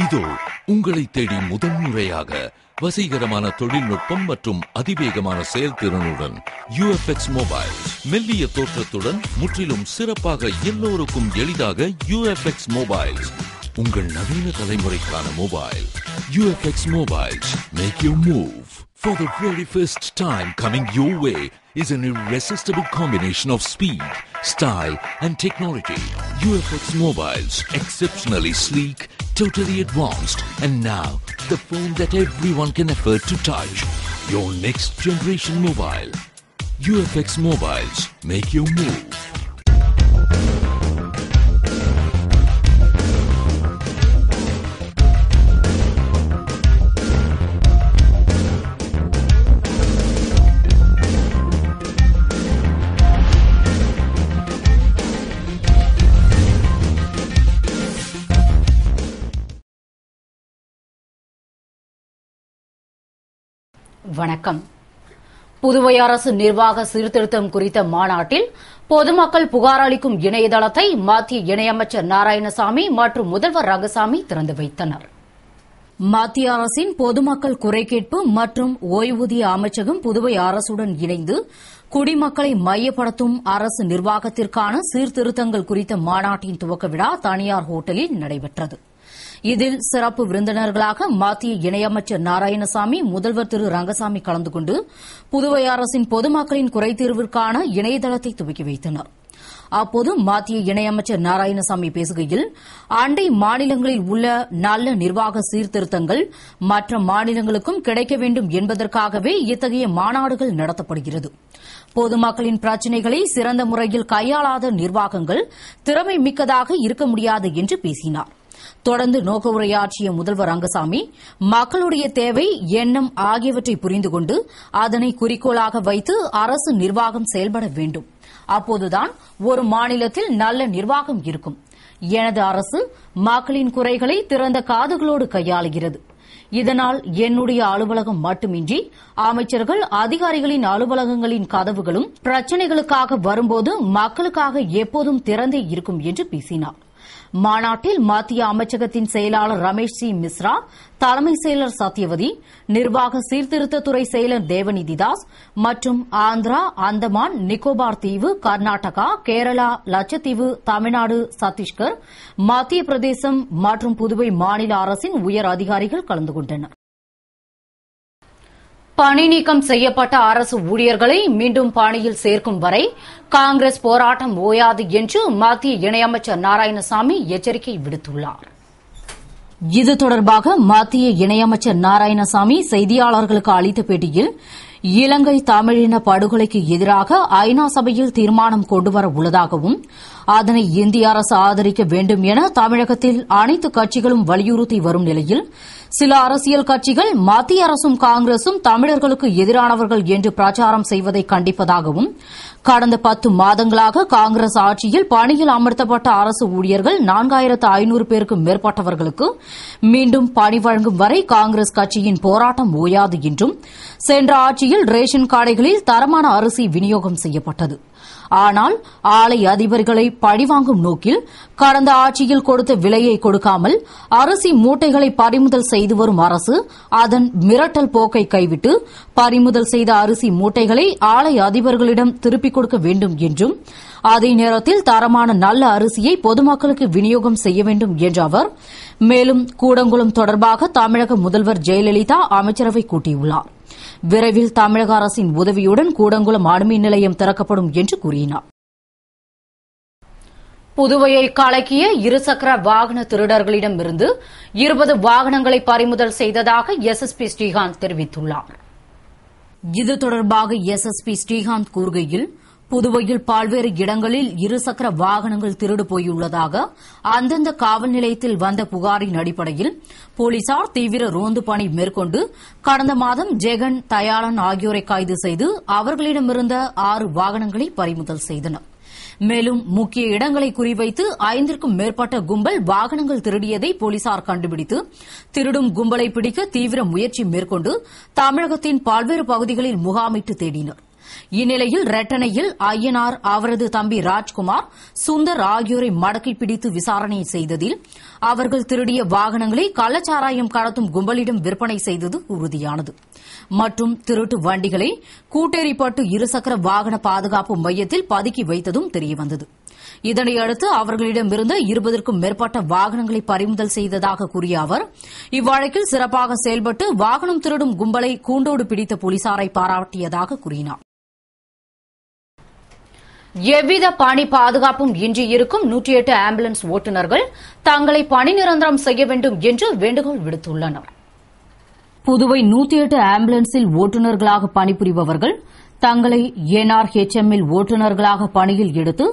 இதோ உங்களை தேடி முதன்முறையாக வசீகரமான தொழில்நுட்பம் மற்றும் அதிவேகமான செயல்திறனுடன் UFX மொபைல். மெல்லிய தோற்றத்துடன் முற்றிலும் சிறப்பாக எல்லோருக்கும் எளிதாக UFX மொபைல். உங்கள் நவீன தலைமுறைக்கான mobile. UFX Mobiles. Make your move. For the very first time coming your way is an irresistible combination of speed, style and technology. UFX Mobiles. Exceptionally sleek, totally advanced, and now the phone that everyone can afford to touch. Your next generation mobile. UFX Mobiles. Make your move. வணக்கம். புதுவை அரசு நிர்வாக சீர்திருத்தம் குறித்த மாநாட்டில் பொதுமக்கள் புகார் அளிக்கும் இணையதளத்தை மத்திய இணையமைச்சர் நாராயணசாமி மற்றும் முதல்வர் ரங்கசாமி திறந்து வைத்தனர். மத்திய அரசின் பொதுமக்கள் குறை கேட்பு மற்றும் ஓய்வூதிய அமைச்சகம் புதுவை அரசுடன் இணைந்து குடிமக்களை மையப்படுத்தும் அரசு நிர்வாகத்திற்கான சீர்திருத்தங்கள் குறித்த மாநாட்டின் துவக்க விழா தனியார் ஹோட்டலில் நடைபெற்றது. இதில் சிறப்பு விருந்தினர்களாக மத்திய இணையமைச்சர் நாராயணசாமி, முதல்வர் திரு ரங்கசாமி கலந்து கொண்டு புதுவை அரசின் பொதுமக்களின் குறைதீர்விற்கான இணையதளத்தை துவக்கி வைத்தனர். அப்போது மத்திய இணையமைச்சர் நாராயணசாமி பேசுகையில், அண்டை மாநிலங்களில் உள்ள நல்ல நிர்வாக சீர்திருத்தங்கள் மற்ற மாநிலங்களுக்கும் கிடைக்க வேண்டும் என்பதற்காகவே இத்தகைய மாநாடுகள் நடத்தப்படுகிறது. பொதுமக்களின் பிரச்சினைகளை சிறந்த முறையில் கையாளாத நிர்வாகங்கள் திறமை மிக்கதாக இருக்க முடியாது என்று பேசினார். தொடர்ந்து நோக்க உரையாற்றிய முதல்வர் ரங்கசாமி, மக்களுடைய தேவை, எண்ணம் ஆகியவற்றை புரிந்து கொண்டு அதனை குறிக்கோளாக வைத்து அரசு நிர்வாகம் செயல்பட வேண்டும். அப்போதுதான் ஒரு மாநிலத்தில் நல்ல நிர்வாகம் இருக்கும். எனது அரசு மக்களின் குறைகளை திறந்த காதுகளோடு கையாளுகிறது. இதனால் என்னுடைய அலுவலகம் மட்டுமின்றி அமைச்சர்கள், அதிகாரிகளின் அலுவலகங்களின் கதவுகளும் பிரச்சினைகளுக்காக வரும்போது மக்களுக்காக எப்போதும் திறந்தே இருக்கும் என்று பேசினார். மாநாட்டில் மத்திய அமைச்சகத்தின் செயலாளர் ரமேஷ் சி மிஸ்ரா, தலைமை செயலர் சத்யவதி, நிர்வாக சீர்திருத்தத்துறை செயலர் தேவநிதிதாஸ் மற்றும் ஆந்திரா, அந்தமான், நிக்கோபார் தீவு, கர்நாடகா, கேரளா, லட்சத்தீவு, தமிழ்நாடு, சத்தீஸ்கர், மத்திய பிரதேசம் மற்றும் புதுவை மாநில அரசின் உயர் அதிகாரிகள் கலந்து கொண்டனர். பணி நீக்கம் செய்யப்பட்ட அரசு ஊழியர்களை மீண்டும் பணியில் சேர்க்கும் வரை காங்கிரஸ் போராட்டம் ஓயாது என்று மத்திய இணையமைச்சர் நாராயணசாமி எச்சரிக்கை விடுத்துள்ளார். இது தொடர்பாக மத்திய இணையமைச்சர் நாராயணசாமி செய்தியாளர்களுக்கு அளித்த பேட்டியில், இலங்கை தமிழின படுகொலைக்கு எதிராக ஐநா சபையில் தீர்மானம் கொண்டுவர உள்ளதாகவும் அதனை இந்திய அரசு ஆதரிக்க வேண்டும் என தமிழகத்தில் அனைத்து கட்சிகளும் வலியுறுத்தி வரும் நிலையில் சில அரசியல் கட்சிகள் மத்திய அரசும் காங்கிரசும் தமிழர்களுக்கு எதிரானவர்கள் என்று பிரச்சாரம் செய்வதை கண்டிப்பதாகவும், கடந்த 10 மாதங்களாக காங்கிரஸ் ஆட்சியில் பணியில் அமர்த்தப்பட்ட அரசு ஊழியர்கள் 4500 பேருக்கு மேற்பட்டவர்களுக்கு மீண்டும் பணி வழங்கும் வரை காங்கிரஸ் கட்சியின் போராட்டம் ஓயாது என்றும், சென்ற ஆட்சியில் ரேஷன் கடைகளில் தரமான அரிசி விநியோகம் செய்யப்பட்டது. ஆனால் ஆலை அதிபர்களை பழிவாங்கும் நோக்கில் கடந்த ஆட்சியில் கொடுத்த விலையை கொடுக்காமல் அரிசி மூட்டைகளை பறிமுதல் செய்து வரும் அரசு அதன் மிரட்டல் போக்கை கைவிட்டு பறிமுதல் செய்த அரிசி மூட்டைகளை ஆலை அதிபர்களிடம் திருப்பிக் கொடுக்க வேண்டும் என்றும், அதே நேரத்தில் தரமான நல்ல அரிசியை பொதுமக்களுக்கு விநியோகம் செய்ய வேண்டும் என்ற அவர், மேலும் கூடங்குளம் தொடர்பாக தமிழக முதல்வர் ஜெயலலிதா அமைச்சரவை கூட்டியுள்ளார். விரைவில் தமிழக அரசின் உதவியுடன் கூடங்குளம் அணுமின் நிலையம் திறக்கப்படும் என்று கூறினார். புதுவையை கலக்கிய இருசக்கர வாகன திருடர்களிடமிருந்து 20 வாகனங்களை பறிமுதல் செய்ததாக SSP ஸ்ரீகாந்த் தெரிவித்துள்ளார். இது தொடர்பாக SSP ஸ்ரீகாந்த் கூறுகையில், புதுவையில் பல்வேறு இடங்களில் இருசக்கர வாகனங்கள் திருடு போயுள்ளதாக அந்தந்த காவல் நிலையத்தில் வந்த புகாரின் அடிப்படையில் போலீசார் தீவிர ரோந்து பணி மேற்கொண்டு கடந்த மாதம் ஜெகன், தயாளன் ஆகியோரை கைது செய்து அவர்களிடமிருந்த 6 வாகனங்களை பறிமுதல் செய்தனர். மேலும் முக்கிய இடங்களை குறிவைத்து 5க்கும் மேற்பட்ட கும்பல் வாகனங்கள் திருடியதை போலீசார் கண்டுபிடித்து திருடும் கும்பலை பிடிக்க தீவிர முயற்சி மேற்கொண்டு தமிழகத்தின் பல்வேறு பகுதிகளில் முகாமிட்டு தேடினர். இந்நிலையில் ரெட்டனையில் ஐயனார், அவரது தம்பி ராஜ்குமார், சுந்தர் ஆகியோரை மடக்கி பிடித்து விசாரணை செய்ததில் அவர்கள் திருடிய வாகனங்களை கள்ளச்சாராயம் கடத்தும் கும்பலிடம் விற்பனை செய்தது உறுதியானது. மற்றும் திருட்டு வண்டிகளை கூட்டேரிப்பட்டு இருசக்கர வாகன பாதுகாப்பு மையத்தில் பதுக்கி வைத்ததும் தெரியவந்தது. இதனையடுத்து அவர்களிடமிருந்த 20க்கும் மேற்பட்ட வாகனங்களை பறிமுதல் செய்ததாக கூறிய அவர், இவ்வழக்கில் சிறப்பாக செயல்பட்டு வாகனம் திருடும் கும்பலை கூண்டோடு பிடித்த போலீசாரை பாராட்டியதாக கூறினார். எவ்வித பணி பாதுகாப்பும் இன்றி இருக்கும் 108 ஆம்புலன்ஸ் ஓட்டுநர்கள் தங்களை பணி நிரந்தரம் செய்ய வேண்டும் என்று வேண்டுகோள் விடுத்துள்ளனர். புதுவை 108 ஆம்புலன்ஸில் ஓட்டுநர்களாக பணிபுரிபவர்கள் தங்களை NRHMல் ஓட்டுநர்களாக பணியில் எடுத்து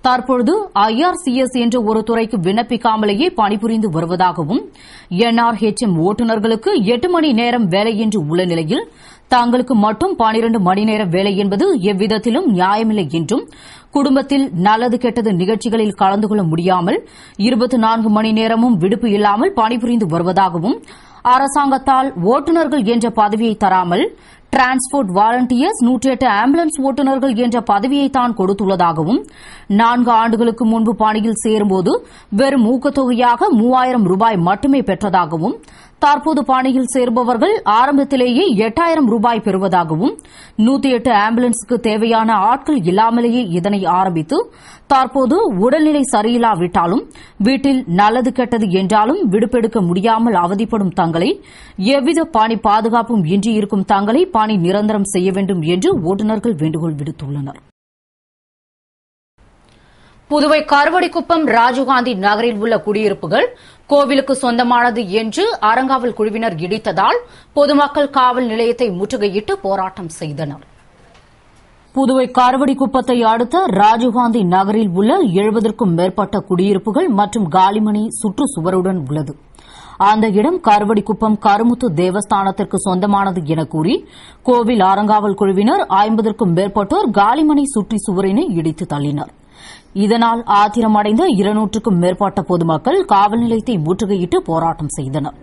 தற்பொழுது IRCS என்ற ஒரு துறைக்கு விண்ணப்பிக்காமலேயே பணிபுரிந்து வருவதாகவும், NRHM ஓட்டுநர்களுக்கு 8 மணி நேரம் வேலை என்று உள்ள நிலையில் தங்களுக்கு மட்டும் 12 மணி நேர வேலை என்பது எவ்விதத்திலும் நியாயமில்லை என்றும், குடும்பத்தில் நல்லது கெட்டது நிகழ்ச்சிகளில் கலந்து கொள்ள முடியாமல் 24 மணி நேரமும் விடுப்பு இல்லாமல் பணிபுரிந்து வருவதாகவும், அரசாங்கத்தால் ஓட்டுநர்கள் என்ற பதவியை தராமல் டிரான்ஸ்போர்ட் வாலண்டியர்ஸ் 108 ஆம்புலன்ஸ் ஓட்டுநர்கள் என்ற பதவியை தான் கொடுத்துள்ளதாகவும், 4 ஆண்டுகளுக்கு முன்பு பணியில் சேரும்போது வெறும் ஊக்கத்தொகையாக 3000 ரூபாய் மட்டுமே பெற்றதாகவும், தற்போது பணியில் சேர்பவர்கள் ஆரம்பத்திலேயே 8000 ரூபாய் பெறுவதாகவும், 108 ஆம்புலன்ஸுக்கு தேவையான ஆட்கள் இல்லாமலேயே இதனை ஆரம்பித்து தற்போது உடல்நிலை சரியில்லாவிட்டாலும் வீட்டில் நல்லது கெட்டது என்றாலும் விடுப்பெடுக்க முடியாமல் அவதிப்படும் தங்களை, எவ்வித பணி பாதுகாப்பும் இன்றி இருக்கும் தங்களை பணி நிரந்தரம் செய்ய வேண்டும் என்று ஓட்டுநர்கள் வேண்டுகோள் விடுத்துள்ளனர். புதுவை கருவடிக்குப்பம் ராஜீவ்காந்தி நகரில் உள்ள குடியிருப்புகள் கோவிலுக்கு சொந்தமானது என்று அறங்காவல் குழுவினர் இடித்ததால் பொதுமக்கள் காவல் நிலையத்தை முற்றுகையிட்டு போராட்டம் செய்தனர். புதுவை கருவடிக்குப்பத்தை அடுத்த ராஜீவ்காந்தி நகரில் உள்ள 70க்கும் மேற்பட்ட குடியிருப்புகள் மற்றும் காலிமணி சுற்றுச்சுவருடன் உள்ளது. அந்த இடம் கருவடிக்குப்பம் கருமுத்து தேவஸ்தானத்திற்கு சொந்தமானது என கூறி கோவில் அறங்காவல் குழுவினர் 50க்கும் மேற்பட்டோர் காலிமணி சுற்றுச்சுவரினை இடித்து தள்ளினர். இதனால் ஆத்திரமடைந்த 200க்கும் மேற்பட்ட பொதுமக்கள் காவல் நிலையத்தை முற்றுகையிட்டு போராட்டம் செய்தனர்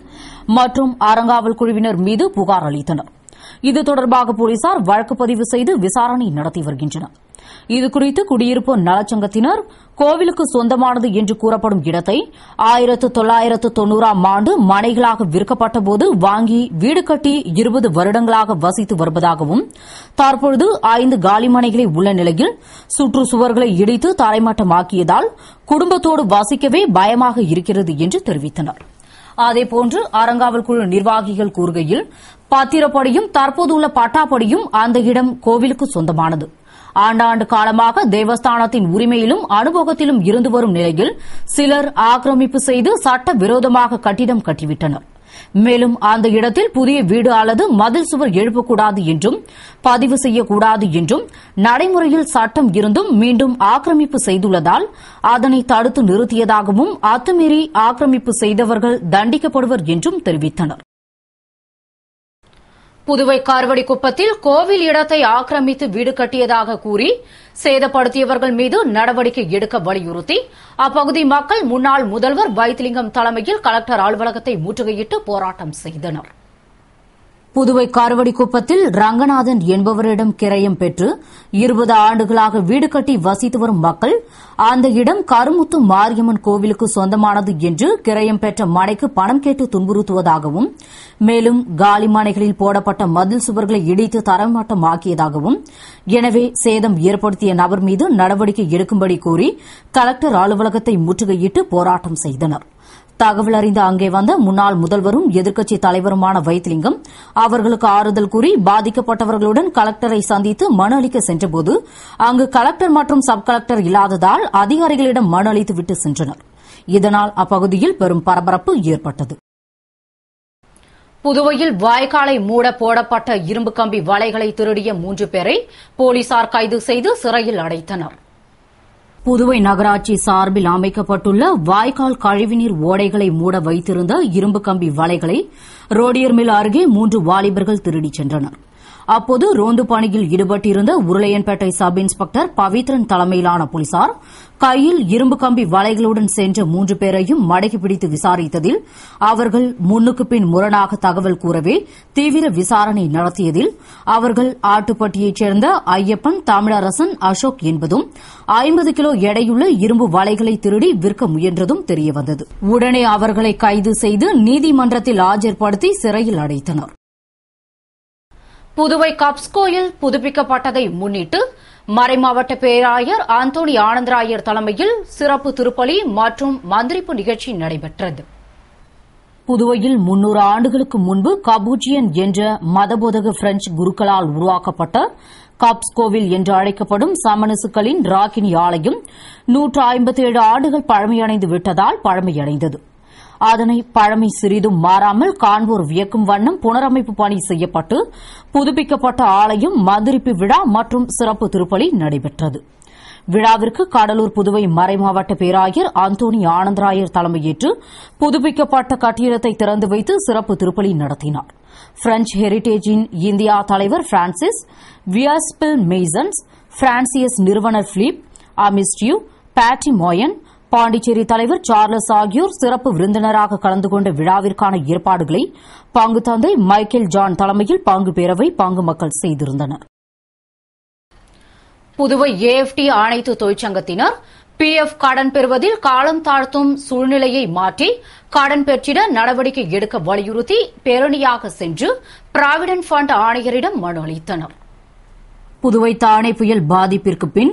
மற்றும் அறங்காவல் குழுவினர் மீது புகார் அளித்தனர். இது தொடர்பாக போலீசார் வழக்கு பதிவு செய்து விசாரணை நடத்தி வருகின்றனர். இதுகுறித்து குடியிருப்பு நலச்சங்கத்தினர் கோவிலுக்கு சொந்தமானது என்று கூறப்படும் இடத்தை 1990ஆம் ஆண்டு மனைகளாக விற்கப்பட்டபோது வாங்கி வீடு கட்டி 20 வருடங்களாக வசித்து வருவதாகவும், தற்பொழுது 5 காலிமனைகளை உள்ள நிலையில் சுற்றுச்சுவர்களை இடித்து தரைமட்டமாக்கியதால் குடும்பத்தோடு வசிக்கவே பயமாக இருக்கிறது என்று தெரிவித்தனர். அதேபோன்று அறங்காவல் குழு நிர்வாகிகள் கூறுகையில், பத்திரப்படியும் தற்போதுள்ள பட்டாப்படியும் அந்த இடம் கோவிலுக்கு சொந்தமானது. ஆண்டாண்டு காலமாக தேவஸ்தானத்தின் உரிமையிலும் அனுபவத்திலும் இருந்து வரும் நிலையில் சிலர் ஆக்கிரமிப்பு செய்து சட்ட விரோதமாக கட்டிடம் கட்டிவிட்டனர். மேலும் அந்த இடத்தில் புதிய வீடு அல்லது மதில் சுவர் எழுப்பக்கூடாது என்றும், பதிவு செய்யக்கூடாது என்றும் நடைமுறையில் சட்டம் இருந்தும் மீண்டும் ஆக்கிரமிப்பு செய்துள்ளதால் அதனை தடுத்து நிறுத்தியதாகவும், அத்துமீறி ஆக்கிரமிப்பு செய்தவர்கள் தண்டிக்கப்படுவர் என்றும் தெரிவித்தனர். புதுவை கருவடிக்குப்பத்தில் கோவில் இடத்தை ஆக்கிரமித்து வீடு கட்டியதாக கூறி சேதப்படுத்தியவர்கள் மீது நடவடிக்கை எடுக்க வலியுறுத்தி அப்பகுதி மக்கள் முன்னாள் முதல்வர் வைத்திலிங்கம் தலைமையில் கலெக்டர் அலுவலகத்தை முற்றுகையிட்டு போராட்டம் செய்தனர். புதுவை கருவடிக்குப்பத்தில் ரங்கநாதன் என்பவரிடம் கிரயம் பெற்று 20 ஆண்டுகளாக வீடு கட்டி வசித்து வரும் மக்கள் அந்த இடம் கருமுத்து மாரியம்மன் கோவிலுக்கு சொந்தமானது என்று கிரயம் பெற்ற மனைக்கு பணம் கேட்டு துன்புறுத்துவதாகவும், மேலும் காலி மனைகளில் போடப்பட்ட மதில் சுவர்களை இடித்து தரைமட்டமாக்கியதாகவும், எனவே சேதம் ஏற்படுத்திய நபர் மீது நடவடிக்கை எடுக்கும்படி கோரி கலெக்டர் அலுவலகத்தை முற்றுகையிட்டு போராட்டம் செய்தனர். தகவல் அறிந்த அங்கே வந்த முன்னாள் முதல்வரும் எதிர்க்கட்சித் தலைவருமான வைத்திலிங்கம் அவர்களுக்கு ஆறுதல் கூறி பாதிக்கப்பட்டவர்களுடன் கலெக்டரை சந்தித்து மனு அளிக்க சென்றபோது அங்கு கலெக்டர் மற்றும் சப் கலெக்டர் இல்லாததால் அதிகாரிகளிடம் மனு அளித்துவிட்டு சென்றனர். இதனால் அப்பகுதியில் பெரும் பரபரப்பு ஏற்பட்டது. புதுவையில் வாய்க்காலை மூட போடப்பட்ட இரும்பு கம்பி வலைகளை திருடிய 3 பேரை போலீசார் கைது செய்து சிறையில் அடைத்தனர். புதுவை நகராட்சி சார்பில் அமைக்கப்பட்டுள்ள வாய்க்கால் கழிவுநீர் ஓடைகளை மூட வைத்திருந்த இரும்பு கம்பி வலைகளை ரோடியர் மில் அருகே 3 வாலிபர்கள் திருடிச் சென்றனர். அப்போது ரோந்து பணியில் ஈடுபட்டிருந்த உருளையன்பேட்டை சப் இன்ஸ்பெக்டர் பவித்ரன் தலைமையிலான போலீசார் கையில் இரும்பு கம்பி வலைகளுடன் சென்ற 3 பேரையும் மடக்கி பிடித்து விசாரித்ததில் அவர்கள் முன்னுக்கு பின் முரணாக தகவல் கூறவே தீவிர விசாரணை நடத்தியதில் அவர்கள் ஆட்டுப்பட்டியைச் சேர்ந்த ஐயப்பன், தமிழரசன், அசோக் என்பதும் 50 கிலோ எடையுள்ள இரும்பு வலைகளை திருடி விற்க முயன்றதும் தெரியவந்தது. உடனே அவர்களை கைது செய்து நீதிமன்றத்தில் ஆஜர்படுத்தி சிறையில் அடைத்தனர். புதுவை கப்ஸ் கோயில் புதுப்பிக்கப்பட்டதை முன்னிட்டு மறைமாவட்ட பேராயர் ஆந்தோணி ஆனந்தராயர் தலைமையில் சிறப்பு திருப்பலி மற்றும் மந்திரிப்பு நிகழ்ச்சி நடைபெற்றது. புதுவையில் 300 ஆண்டுகளுக்கு முன்பு கபூச்சியன் என்ற மதபோதக பிரெஞ்சு குருக்களால் உருவாக்கப்பட்ட கப்ஸ் கோவில் என்று அழைக்கப்படும் சமணசுக்களின் ராக்கினி ஆலயம் 157 ஆண்டுகள் பழமையடைந்து விட்டதால் பழமையடைந்தது. அதனை பழமை சிறிதும் மாறாமல் காண்போர் வியக்கும் வண்ணம் புனரமைப்பு பணி செய்யப்பட்டு புதுப்பிக்கப்பட்ட ஆலயம் மந்திரிப்பு விழா மற்றும் சிறப்பு திருப்பலி நடைபெற்றது. விழாவிற்கு கடலூர் புதுவை மறைமாவட்ட பேராயர் ஆந்தோணி ஆனந்தராயர் தலைமையேற்று புதுப்பிக்கப்பட்ட கட்டிடத்தை திறந்து வைத்து சிறப்பு திருப்பலி நடத்தினார். பிரெஞ்ச் ஹெரிடேஜின் இந்தியா தலைவர் பிரான்சிஸ், வியாஸ்பில் மெய்சன்ஸ், பிரான்சியஸ் நிறுவனர் பிலிப் அமிஸ்டியூ, பேட்டி மோயன், பாண்டிச்சேரி தலைவர் சார்லஸ் ஆகியோர் சிறப்பு விருந்தினராக கலந்து கொண்ட விழாவிற்கான ஏற்பாடுகளை பங்கு தந்தை மைக்கேல் ஜான் தலைமையில் பங்கு பேரவை பங்கு மக்கள் செய்திருந்தனர். புதுவை ஏஎப்டி அனைத்து தொழிற்சங்கத்தினர் பிஎஃப் கடன் பெறுவதில் காலம் தாழ்த்தும் சூழ்நிலையை மாற்றி கடன் பெற்றிட நடவடிக்கை எடுக்க வலியுறுத்தி பேரணியாக சென்று பிராவிடன்ட் ஃபண்ட் ஆணையரிடம் மனு அளித்தனர். புதுவை தானே புயல் பாதிப்பிற்கு பின்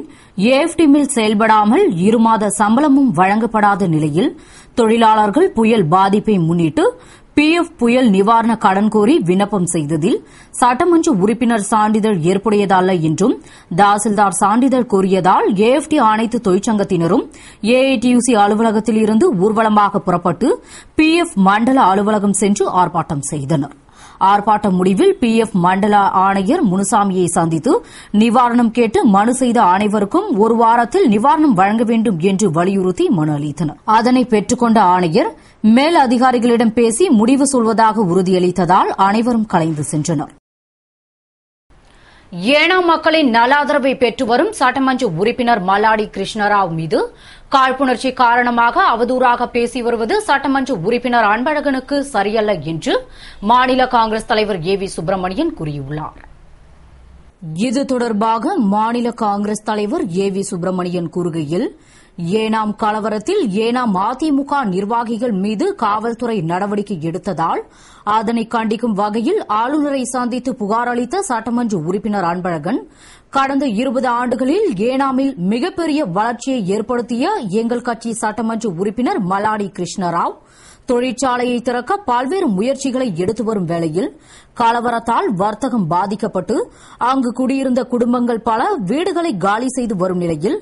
ஏஎப்டி மில் செயல்படாமல் 2 மாத சம்பளமும் வழங்கப்படாத நிலையில் தொழிலாளர்கள் புயல் பாதிப்பை முன்னிட்டு பிஎஃப் புயல் நிவாரண கடன் கோரி விண்ணப்பம் செய்ததில் சட்டமன்ற உறுப்பினர் சான்றிதழ் ஏற்புடையதல்ல என்றும் தாசில்தார் சான்றிதழ் கோரியதால் ஏஎப்டி அனைத்து தொழிற்சங்கத்தினரும் ஏஐடியூசி அலுவலகத்தில் இருந்து ஊர்வலமாக புறப்பட்டு பிஎஃப் மண்டல அலுவலகம் சென்று ஆர்ப்பாட்டம் செய்தனர். ஆர்ப்பாட்ட முடிவில் பிஎஃப் மண்டல ஆணையர் முனுசாமியை சந்தித்து நிவாரணம் கேட்டு மனு செய்த அனைவருக்கும் 1 வாரத்தில் நிவாரணம் வழங்க வேண்டும் என்று வலியுறுத்தி மனு அளித்தனர். அதனை பெற்றுக்கொண்ட ஆணையர் மேல் அதிகாரிகளிடம் பேசி முடிவு சொல்வதாக உறுதியளித்ததால் அனைவரும் கலைந்து சென்றனர். ஏனாம் மக்களின் நலாதரவை பெற்று வரும் சட்டமன்ற உறுப்பினர் மல்லாடி கிருஷ்ணராவ் மீது காழ்ப்புணர்ச்சி காரணமாக அவதூறாக பேசி வருவது சட்டமன்ற உறுப்பினர் அன்பழகனுக்கு சரியல்ல என்று மாநில காங்கிரஸ் தலைவர் ஏவி சுப்பிரமணியன் கூறியுள்ளார். இது தொடர்பாக மாநில காங்கிரஸ் தலைவர் ஏவி சுப்பிரமணியன் கூறுகையில், ஏனாம் கலவரத்தில் ஏனாம் அதிமுக நிர்வாகிகள் மீது காவல்துறை நடவடிக்கை எடுத்ததால் அதனை கண்டிக்கும் வகையில் ஆளுநரை சந்தித்து புகார் அளித்த சட்டமன்ற உறுப்பினர் அன்பழகன், கடந்த 20 ஆண்டுகளில் ஏனாமில் மிகப்பெரிய வளர்ச்சியை ஏற்படுத்திய எங்கள் கட்சி சட்டமன்ற உறுப்பினர் மல்லாடி கிருஷ்ணராவ் தொழிற்சாலையை திறக்க பல்வேறு முயற்சிகளை எடுத்து வரும் வேளையில் கலவரத்தால் வர்த்தகம் பாதிக்கப்பட்டு அங்கு குடியிருந்த குடும்பங்கள் பல வீடுகளை காலி செய்து வரும் நிலையில்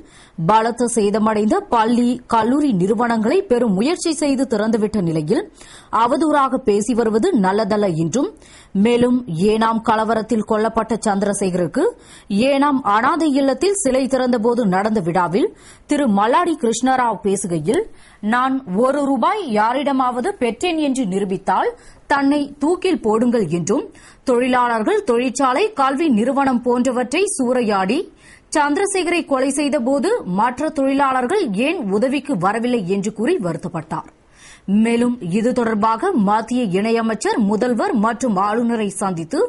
பலத்த சேதமடைந்த பள்ளி, கல்லூரி நிறுவனங்களை பெரும் முயற்சி செய்து திறந்துவிட்ட நிலையில் அவதூறாக பேசி வருவது நல்லதல்ல என்றும், மேலும் ஏனாம் கலவரத்தில் கொல்லப்பட்ட சந்திரசேகருக்கு ஏனாம் அனாதை இல்லத்தில் சிலை திறந்தபோது நடந்த விழாவில் திரு மல்லாடி கிருஷ்ணராவ் பேசுகையில், நான் 1 ரூபாய் யாரிடமாவது பெற்றேன் என்று நிரூபித்தால் தன்னை தூக்கில் போடுங்கள் என்றும், தொழிலாளர்கள் தொழிற்சாலை, கல்வி நிறுவனம் போன்றவற்றை சூறையாடி சந்திரசேகரை கொலை செய்தபோது மற்ற தொழிலாளர்கள் ஏன் உதவிக்கு வரவில்லை என்று கூறி வருத்தப்பட்டார். மேலும் இது தொடர்பாக மத்திய இணையமைச்சர், முதல்வர் மற்றும் ஆளுநரை சந்தித்து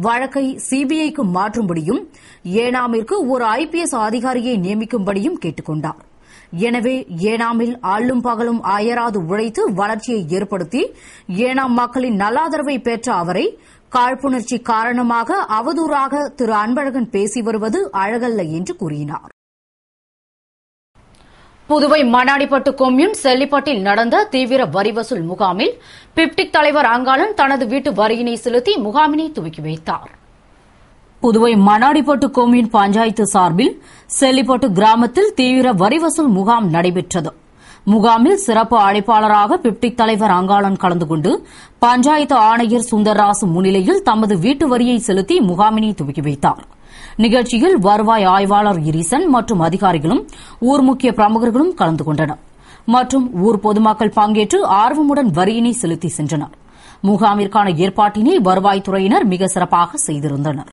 வழக்கை சிபிஐக்கு மாற்றும்படியும் ஏனாமிற்கு ஒரு ஐபிஎஸ் அதிகாரியை நியமிக்கும்படியும் கேட்டுக் கொண்டார். எனவே ஏனாமில் அல்லும் பகலும் அயராது உழைத்து வளர்ச்சியை ஏற்படுத்தி ஏனாம் மக்களின் நல்லாதரவை பெற்ற அவரை காழ்ப்புணர்ச்சி காரணமாக அவதூறாக திரு அன்பழகன் பேசி வருவது அழகல்ல என்று கூறினார். புதுவை மண்ணாடிப்பட்டு கொம்யூன் செல்லிப்பட்டில் நடந்த தீவிர வரி வசூல் முகாமில் பிப்டிக் தலைவர் அங்காளன் தனது வீட்டு வரியினை செலுத்தி முகாமினை துவக்கி வைத்தார். புதுவை மண்ணாடிப்பட்டு கொம்யூன் பஞ்சாயத்து சார்பில் செல்லிப்பட்டு கிராமத்தில் தீவிர வரி வசூல் முகாம் நடைபெற்றது. முகாமில் சிறப்பு அழைப்பாளராக பிப்டிக் தலைவர் அங்காளன் கலந்து கொண்டு பஞ்சாயத்து ஆணையர் சுந்தர்ராசு முன்னிலையில் தமது வீட்டு வரியை செலுத்தி முகாமினை துவக்கி வைத்தார். நிகழ்ச்சியில் வருவாய் ஆய்வாளர் இரிசன் மற்றும் அதிகாரிகளும் ஊர் முக்கிய பிரமுகர்களும் கலந்து கொண்டனர் மற்றும் ஊர் பொதுமக்கள் பங்கேற்று ஆர்வமுடன் வரியினை செலுத்தி சென்றனர். முகாமிற்கான ஏற்பாட்டினை வருவாய்த்துறையினர் மிக சிறப்பாக செய்திருந்தனர்.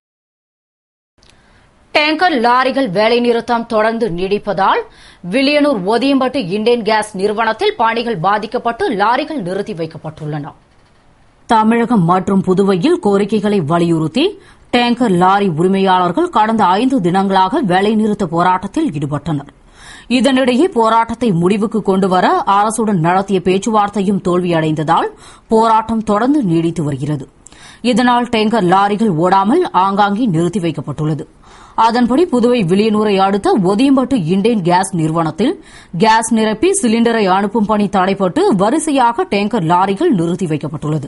டேங்கர் லாரிகள் வேலைநிறுத்தம் தொடர்ந்து நீடிப்பதால் வில்லியனூர் ஒதியம்பட்டு இண்டேன் கேஸ் நிறுவனத்தில் பணிகள் பாதிக்கப்பட்டு லாரிகள் நிறுத்தி வைக்கப்பட்டுள்ளன. தமிழகம் மற்றும் புதுவையில் கோரிக்கைகளை வலியுறுத்தி டேங்கர் லாரி உரிமையாளர்கள் கடந்த 5 தினங்களாக வேலைநிறுத்த போராட்டத்தில் ஈடுபட்டனர். இதனிடையே போராட்டத்தை முடிவுக்கு கொண்டுவர அரசுடன் நடத்திய பேச்சுவார்த்தையும் தோல்வியடைந்ததால் போராட்டம் தொடர்ந்து நீடித்து வருகிறது. இதனால் டேங்கர் லாரிகள் ஓடாமல் ஆங்காங்கே நிறுத்தி வைக்கப்பட்டுள்ளது. அதன்படி புதுவை வில்லியனூரை அடுத்த ஒதியம்பட்டு இண்டேன் கேஸ் நிறுவனத்தில் கேஸ் நிரப்பி சிலிண்டரை அனுப்பும் பணி தடைபட்டு வரிசையாக டேங்கர் லாரிகள் நிறுத்தி வைக்கப்பட்டுள்ளது.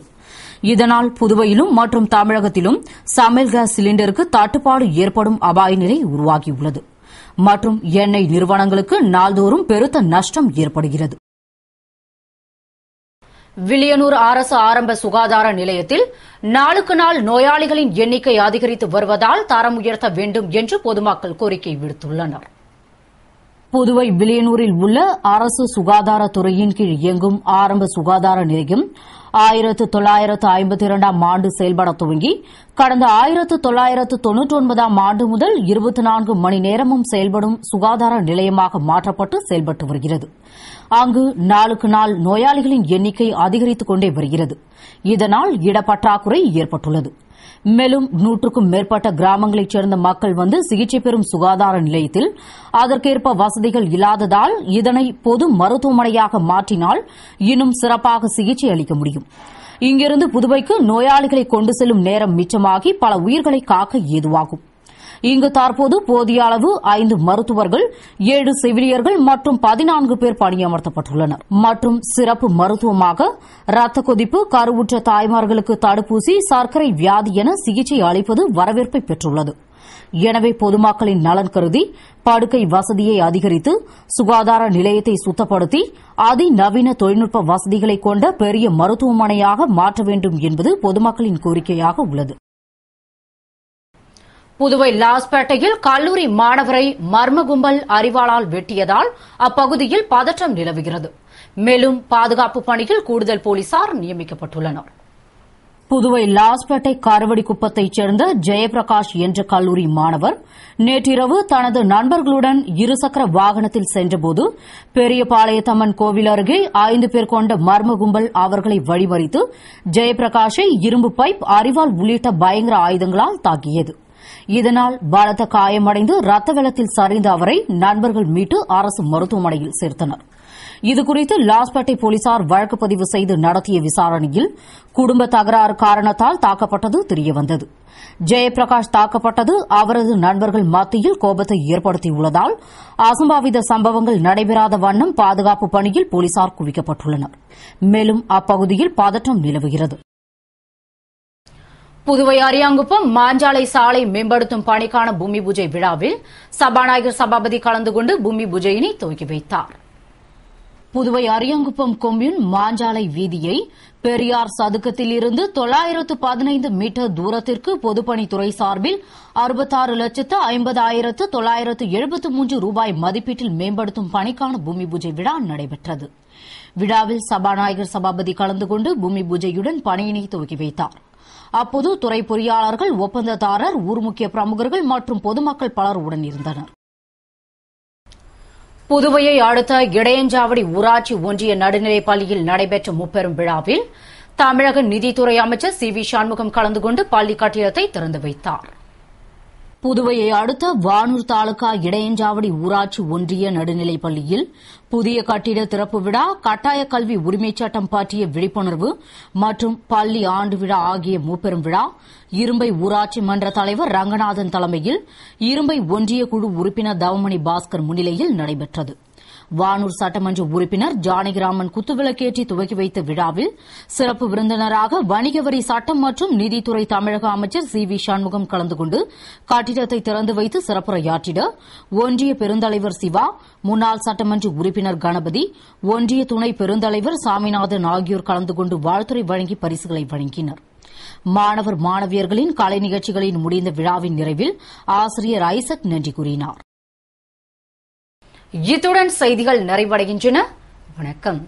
இதனால் புதுவையிலும் மற்றும் தமிழகத்திலும் சமையல் கேஸ் சிலிண்டருக்கு தட்டுப்பாடு ஏற்படும் அபாய நிலை உருவாகியுள்ளது மற்றும் எண்ணெய் நிறுவனங்களுக்கு நாள்தோறும் பெருத்த நஷ்டம் ஏற்படுகிறது. வில்லியனூர் அரசு ஆரம்ப சுகாதார நிலையத்தில் நாளுக்கு நாள் நோயாளிகளின் எண்ணிக்கை அதிகரித்து வருவதால் தரம் உயர்த்த வேண்டும் என்று பொதுமக்கள் கோரிக்கை விடுத்துள்ளனர். புதுவை வில்லியனூரில் உள்ள அரசு சுகாதாரத்துறையின் கீழ் இயங்கும் ஆரம்ப சுகாதார நிலையம் 1952ஆம் ஆண்டு செயல்பட துவங்கி கடந்த 1999ஆம் ஆண்டு முதல் 24 மணி நேரமும் செயல்படும் சுகாதார நிலையமாக மாற்றப்பட்டு செயல்பட்டு வருகிறது. அங்கு நாளுக்கு நாள் நோயாளிகளின் எண்ணிக்கை அதிகரித்துக் கொண்டே வருகிறது. இதனால் இடப்பற்றாக்குறை ஏற்பட்டுள்ளது. மேலும் 100க்கும் மேற்பட்ட கிராமங்களைச் சேர்ந்த மக்கள் வந்து சிகிச்சை பெறும் சுகாதார நிலையத்தில் அதற்கேற்ப வசதிகள் இல்லாததால் இதனை பொது மருத்துவமனையாக மாற்றினால் இன்னும் சிறப்பாக சிகிச்சை அளிக்க முடியும். இங்கிருந்து புதுவைக்கு நோயாளிகளை கொண்டு செல்லும் நேரம் மிச்சமாகி பல உயிர்களை காக்க ஏதுவாகும். இங்கு தற்போது போதிய அளவு 5 மருத்துவர்கள் 7 செவிலியர்கள் மற்றும் 14 பேர் பணியமர்த்தப்பட்டுள்ளனர். மற்றும் சிறப்பு மருத்துவமாக ரத்த கொதிப்பு, கருவுற்ற தாய்மார்களுக்கு தடுப்பூசி, சர்க்கரை வியாதி என சிகிச்சை அளிப்பது வரவேற்பை பெற்றுள்ளது. எனவே பொதுமக்களின் நலன் கருதி படுக்கை வசதியை அதிகரித்து சுகாதார நிலையத்தை சுத்தப்படுத்தி அதிநவீன தொழில்நுட்ப வசதிகளை கொண்ட பெரிய மருத்துவமனையாக மாற்ற வேண்டும் என்பது பொதுமக்களின் கோரிக்கையாக உள்ளது. புதுவை லாஸ்பேட்டையில் கல்லூரி மாணவரை மர்ம கும்பல் அரிவாளால் வெட்டியதால் அப்பகுதியில் பதற்றம் நிலவுகிறது. மேலும் பாதுகாப்பு பணியில் கூடுதல் போலீசார் நியமிக்கப்பட்டுள்ளனர். புதுவை லாஸ்பேட்டை கருவடிக்குப்பத்தைச் சேர்ந்த ஜெயபிரகாஷ் என்ற கல்லூரி மாணவர் நேற்றிரவு தனது நண்பர்களுடன் இருசக்கர வாகனத்தில் சென்றபோது பெரியபாளையத்தம்மன் கோவில் அருகே 5 பேர் கொண்ட மர்ம கும்பல் அவர்களை வழிமறித்து ஜெயபிரகாஷை இரும்பு பைப், அரிவாள் உள்ளிட்ட பயங்கர ஆயுதங்களால் தாக்கியது. இதனால் பலத்த காயமடைந்து ரத்த வெள்ளத்தில் சரிந்த அவரை நண்பர்கள் மீட்டு அரசு மருத்துவமனையில் சேர்த்தனர். இதுகுறித்து லாஸ்பேட்டை போலீசார் வழக்கு பதிவு செய்து நடத்திய விசாரணையில் குடும்ப தகராறு காரணத்தால் தாக்கப்பட்டது தெரியவந்தது. ஜெயபிரகாஷ் தாக்கப்பட்டது அவரது நண்பர்கள் மத்தியில் கோபத்தை ஏற்படுத்தியுள்ளதால் அசம்பாவித சம்பவங்கள் நடைபெறாத வண்ணம் பாதுகாப்பு பணியில் போலீசார் குவிக்கப்பட்டுள்ளனர். மேலும் அப்பகுதியில் பதற்றம் நிலவுகிறது. புதுவை அரியாங்குப்பம் மாஞ்சாலை சாலை மேம்படுத்தும் பணிக்கான பூமி பூஜை விழாவில் சபாநாயகர் சபாபதி கலந்து கொண்டு பூமி பூஜையினை துவக்கி வைத்தார். புதுவை அரியாங்குப்பம் கொம்யூன் மாஞ்சாலை வீதியை பெரியார் சதுக்கத்தில் இருந்து 915 மீட்டர் தூரத்திற்கு பொதுப்பணித்துறை சார்பில் 66,50,973 ரூபாய் மதிப்பீட்டில் மேம்படுத்தும் பணிக்கான பூமி பூஜை விழா நடைபெற்றது. விழாவில் சபாநாயகர் சபாபதி கலந்து கொண்டு பூமி பூஜையுடன் பணியினை துவக்கி வைத்தார். அப்போது துறை பொறியாளர்கள், ஒப்பந்ததாரர், ஊர் முக்கிய பிரமுகர்கள் மற்றும் பொதுமக்கள் பலர் உடனிருந்தனர். புதுவையை அடுத்த இடையஞ்சாவடி ஊராட்சி ஒன்றிய நடுநிலைப் பள்ளியில் நடைபெற்ற முப்பெரும் விழாவில் தமிழக நிதித்துறை அமைச்சர் சி வி சண்முகம் கலந்து கொண்டு பள்ளி கட்டிடத்தை திறந்து வைத்தார். புதுவையை அடுத்த வானூர் தாலுகா இடையஞ்சாவடி ஊராட்சி ஒன்றிய நடுநிலைப் பள்ளியில் புதிய கட்டிட திறப்பு விழா, கட்டாய கல்வி உரிமைச் சட்டம் பற்றிய விழிப்புணர்வு மற்றும் பள்ளி ஆண்டு விழா ஆகிய முப்பெரும் விழா இரும்பை ஊராட்சி மன்ற தலைவர் ரங்கநாதன் தலைமையில் இரும்பை ஒன்றிய குழு உறுப்பினர் தவமணி பாஸ்கர் முன்னிலையில் நடைபெற்றது. வானூர் சட்டமன்ற உறுப்பினர் ஜானகிராமன் குத்துவிளக்கேற்றி துவக்கி வைத்த விழாவில் சிறப்பு விருந்தினராக வணிக வரி, சட்டம் மற்றும் நீதித்துறை தமிழக அமைச்சர் சி வி சண்முகம் கலந்து கொண்டு கட்டிடத்தை திறந்து வைத்து சிறப்புரையாற்றிட ஒன்றிய பெருந்தலைவர் சிவா, முன்னாள் சட்டமன்ற உறுப்பினர் கணபதி, ஒன்றிய துணை பெருந்தலைவர் சாமிநாதன் ஆகியோர் கலந்து கொண்டு வாழ்த்துரை வழங்கி பரிசுகளை வழங்கினர். மாணவர் மாணவியர்களின் கலை நிகழ்ச்சிகளின் முடிந்த விழாவின் நிறைவில் ஆசிரியர் ஐசக் நன்றி கூறினார். இத்துடன் செய்திகள் நிறைவடைகின்றன. வணக்கம்.